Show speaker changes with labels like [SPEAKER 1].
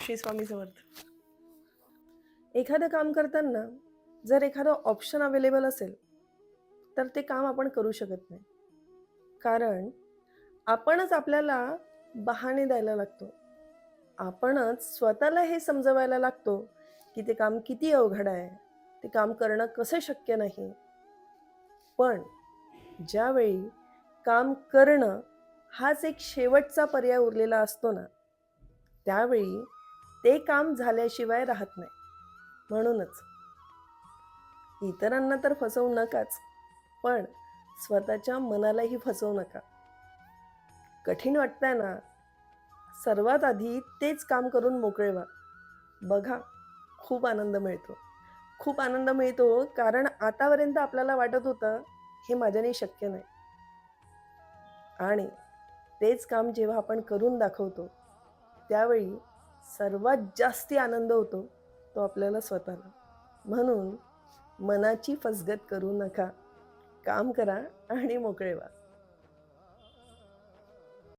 [SPEAKER 1] श्री स्वामी समर्थ. एखादं काम करताना जर एखादं ऑप्शन अवेलेबल असेल तर ते काम आपण करू शकत नाही. कारण आपणच आपल्याला बहाणे द्यायला लागतो. आपणच स्वतःला हे समजवायला लागतो की ते काम किती अवघड आहे, ते काम करणं कसं शक्य नाही. पण ज्यावेळी काम करणं हाच एक शेवटचा पर्याय उरलेला असतो ना, त्यावेळी ते काम झाल्याशिवाय राहत नाही. म्हणूनच इतरांना तर फसवू नकाच, पण स्वतःच्या मनालाही फसवू नका. कठीण वाटतंय ना, सर्वात आधी तेच काम करून मोकळे व्हा. बघा, खूप आनंद मिळतो. खूप आनंद मिळतो कारण आतापर्यंत आपल्याला वाटत होतं, हे माझ्याने शक्य नाही. आणि तेच काम जेव्हा आपण करून दाखवतो, त्यावेळी सर्वात जास्ती आनंद होतो तो आपल्याला स्वतःला. म्हणून मनाची फसगत करू नका. काम करा आणि मोकळे व्हा.